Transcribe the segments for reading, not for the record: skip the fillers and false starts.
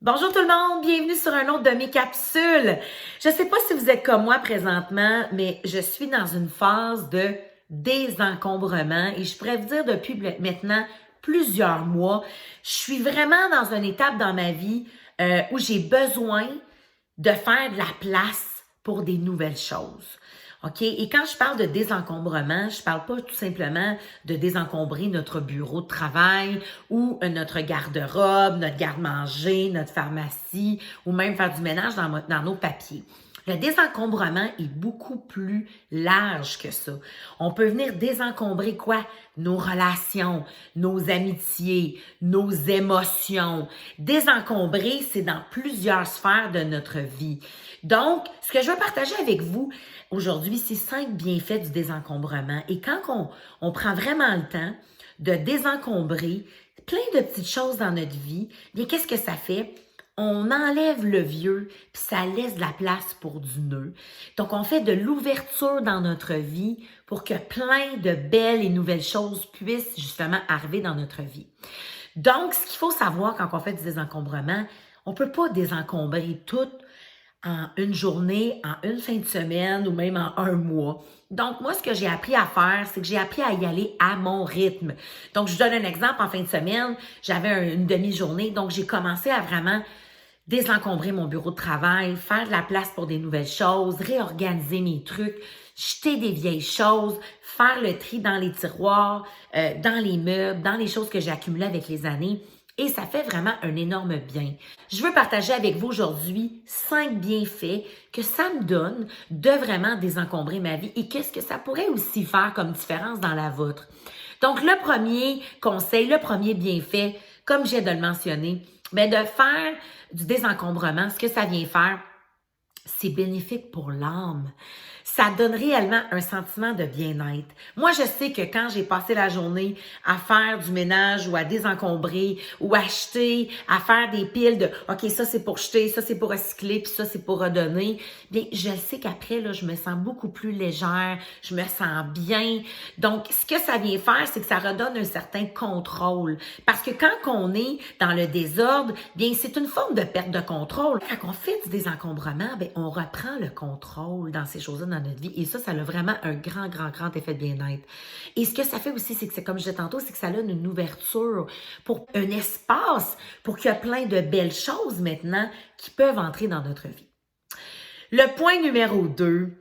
Bonjour tout le monde, bienvenue sur un autre de mes capsules. Je ne sais pas si vous êtes comme moi présentement, mais je suis dans une phase de désencombrement et je pourrais vous dire depuis maintenant plusieurs mois, je suis vraiment dans une étape dans ma vie où j'ai besoin de faire de la place pour des nouvelles choses. OK? Et quand je parle de désencombrement, je parle pas tout simplement de désencombrer notre bureau de travail ou notre garde-robe, notre garde-manger, notre pharmacie ou même faire du ménage dans nos papiers. Le désencombrement est beaucoup plus large que ça. On peut venir désencombrer quoi? Nos relations, nos amitiés, nos émotions. Désencombrer, c'est dans plusieurs sphères de notre vie. Donc, ce que je veux partager avec vous aujourd'hui, c'est 5 bienfaits du désencombrement. Et quand on prend vraiment le temps de désencombrer plein de petites choses dans notre vie, bien, qu'est-ce que ça fait? On enlève le vieux, puis ça laisse de la place pour du neuf. Donc, on fait de l'ouverture dans notre vie pour que plein de belles et nouvelles choses puissent justement arriver dans notre vie. Donc, ce qu'il faut savoir quand on fait du désencombrement, on ne peut pas désencombrer tout en une journée, en une fin de semaine ou même en un mois. Donc, moi, ce que j'ai appris à faire, c'est que j'ai appris à y aller à mon rythme. Donc, je vous donne un exemple. En fin de semaine, j'avais une demi-journée. Donc, j'ai commencé à vraiment désencombrer mon bureau de travail, faire de la place pour des nouvelles choses, réorganiser mes trucs, jeter des vieilles choses, faire le tri dans les tiroirs, dans les meubles, dans les choses que j'ai accumulées avec les années. Et ça fait vraiment un énorme bien. Je veux partager avec vous aujourd'hui 5 bienfaits que ça me donne de vraiment désencombrer ma vie et qu'est-ce que ça pourrait aussi faire comme différence dans la vôtre. Donc, le premier conseil, le premier bienfait, comme j'ai de le mentionner, bien, de faire du désencombrement, ce que ça vient faire, c'est bénéfique pour l'âme. Ça donne réellement un sentiment de bien-être. Moi, je sais que quand j'ai passé la journée à faire du ménage ou à désencombrer ou acheter, à faire des piles de « OK, ça c'est pour jeter, ça c'est pour recycler, puis ça c'est pour redonner », bien, je sais qu'après, là, je me sens beaucoup plus légère, je me sens bien. Donc, ce que ça vient faire, c'est que ça redonne un certain contrôle. Parce que quand on est dans le désordre, bien, c'est une forme de perte de contrôle. Quand on fait du désencombrement, bien, on reprend le contrôle dans ces choses-là dans notre vie. Et ça a vraiment un grand effet de bien-être. Et ce que ça fait aussi, c'est que, comme je disais tantôt, c'est que ça donne une ouverture pour un espace pour qu'il y ait plein de belles choses maintenant qui peuvent entrer dans notre vie. Le point numéro 2,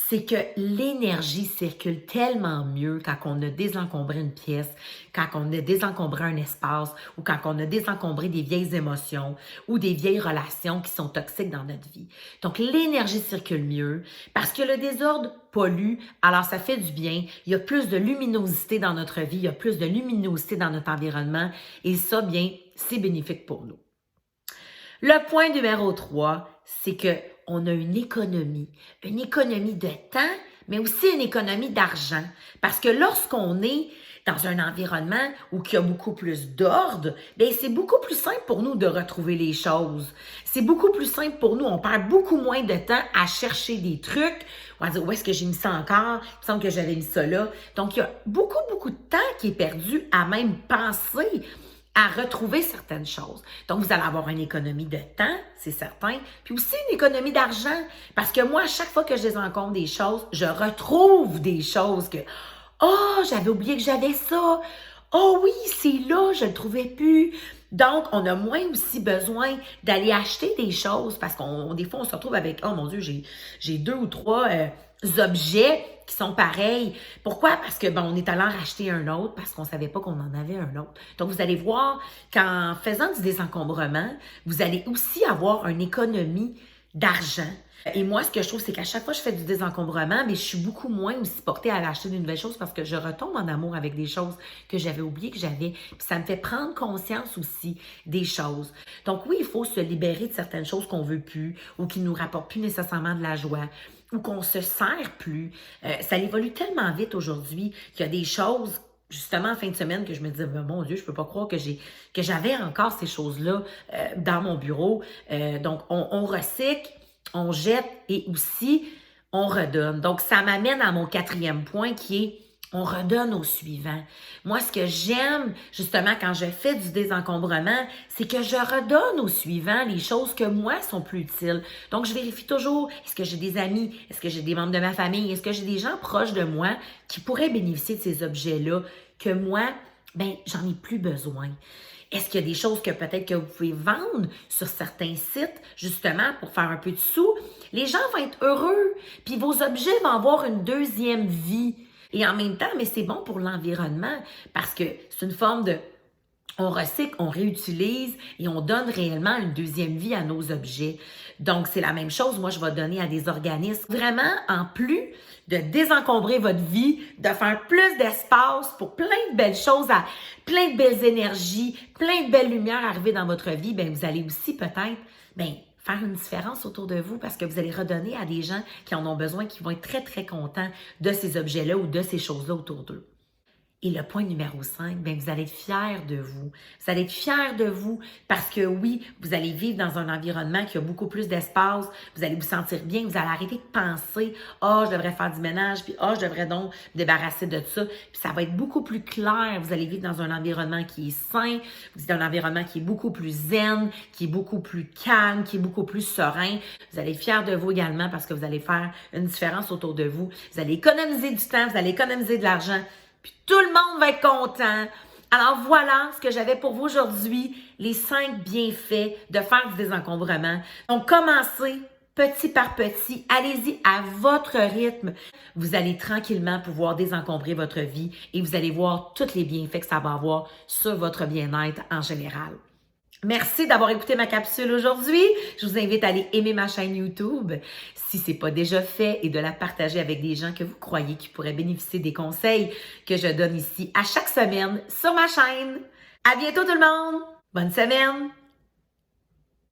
c'est que l'énergie circule tellement mieux quand on a désencombré une pièce, quand on a désencombré un espace ou quand on a désencombré des vieilles émotions ou des vieilles relations qui sont toxiques dans notre vie. Donc, l'énergie circule mieux parce que le désordre pollue, alors ça fait du bien. Il y a plus de luminosité dans notre vie, il y a plus de luminosité dans notre environnement et ça, bien, c'est bénéfique pour nous. Le point numéro 3, c'est que on a une économie de temps, mais aussi une économie d'argent. Parce que lorsqu'on est dans un environnement où il y a beaucoup plus d'ordre, bien, c'est beaucoup plus simple pour nous de retrouver les choses. C'est beaucoup plus simple pour nous. On perd beaucoup moins de temps à chercher des trucs. On va dire, où est-ce que j'ai mis ça encore? Il me semble que j'avais mis ça là. Donc, il y a beaucoup de temps qui est perdu à même penser à retrouver certaines choses. Donc, vous allez avoir une économie de temps, c'est certain, puis aussi une économie d'argent. Parce que moi, à chaque fois que je désencombre des choses, je retrouve des choses que « Oh, j'avais oublié que j'avais ça! Oh oui, c'est là, je le trouvais plus! » Donc, on a moins aussi besoin d'aller acheter des choses parce qu'on des fois, on se retrouve avec « Oh mon Dieu, j'ai 2 ou 3 objets qui sont pareils. » Pourquoi? Parce que on est allé en racheter un autre parce qu'on savait pas qu'on en avait un autre. Donc, vous allez voir qu'en faisant du désencombrement, vous allez aussi avoir une économie d'argent. Et moi, ce que je trouve, c'est qu'à chaque fois que je fais du désencombrement, mais je suis beaucoup moins aussi portée à acheter de nouvelles choses parce que je retombe en amour avec des choses que j'avais oubliées que j'avais. Puis ça me fait prendre conscience aussi des choses. Donc oui, il faut se libérer de certaines choses qu'on veut plus ou qui nous rapportent plus nécessairement de la joie ou qu'on se sert plus. Ça évolue tellement vite aujourd'hui qu'il y a des choses justement en fin de semaine que je me disais, mon Dieu, je peux pas croire que j'avais encore ces choses-là dans mon bureau. Donc, on recycle, on jette et aussi on redonne. Donc, ça m'amène à mon 4e point qui est on redonne au suivant. Moi, ce que j'aime, justement, quand je fais du désencombrement, c'est que je redonne au suivant les choses que moi sont plus utiles. Donc, je vérifie toujours, est-ce que j'ai des amis, est-ce que j'ai des membres de ma famille, est-ce que j'ai des gens proches de moi qui pourraient bénéficier de ces objets-là que moi, ben, j'en ai plus besoin. Est-ce qu'il y a des choses que peut-être que vous pouvez vendre sur certains sites, justement, pour faire un peu de sous? Les gens vont être heureux, puis vos objets vont avoir une deuxième vie. Et en même temps, mais c'est bon pour l'environnement parce que c'est une forme de... On recycle, on réutilise et on donne réellement une deuxième vie à nos objets. Donc, c'est la même chose. Moi, je vais donner à des organismes. Vraiment, en plus de désencombrer votre vie, de faire plus d'espace pour plein de belles choses, plein de belles énergies, plein de belles lumières arriver dans votre vie, bien, vous allez aussi peut-être, bien, faire une différence autour de vous parce que vous allez redonner à des gens qui en ont besoin, qui vont être très, très contents de ces objets-là ou de ces choses-là autour d'eux. Et le point numéro 5, bien, vous allez être fiers de vous. Vous allez être fiers de vous parce que oui, vous allez vivre dans un environnement qui a beaucoup plus d'espace, vous allez vous sentir bien, vous allez arrêter de penser « Ah, je devrais faire du ménage, puis ah, je devrais donc me débarrasser de ça. » Puis ça va être beaucoup plus clair. Vous allez vivre dans un environnement qui est sain, vous êtes dans un environnement qui est beaucoup plus zen, qui est beaucoup plus calme, qui est beaucoup plus serein. Vous allez être fiers de vous également parce que vous allez faire une différence autour de vous. Vous allez économiser du temps, vous allez économiser de l'argent. Puis tout le monde va être content. Alors voilà ce que j'avais pour vous aujourd'hui, les 5 bienfaits de faire du désencombrement. Donc commencez petit par petit, allez-y à votre rythme. Vous allez tranquillement pouvoir désencombrer votre vie et vous allez voir tous les bienfaits que ça va avoir sur votre bien-être en général. Merci d'avoir écouté ma capsule aujourd'hui. Je vous invite à aller aimer ma chaîne YouTube si ce n'est pas déjà fait et de la partager avec des gens que vous croyez qui pourraient bénéficier des conseils que je donne ici à chaque semaine sur ma chaîne. À bientôt tout le monde! Bonne semaine!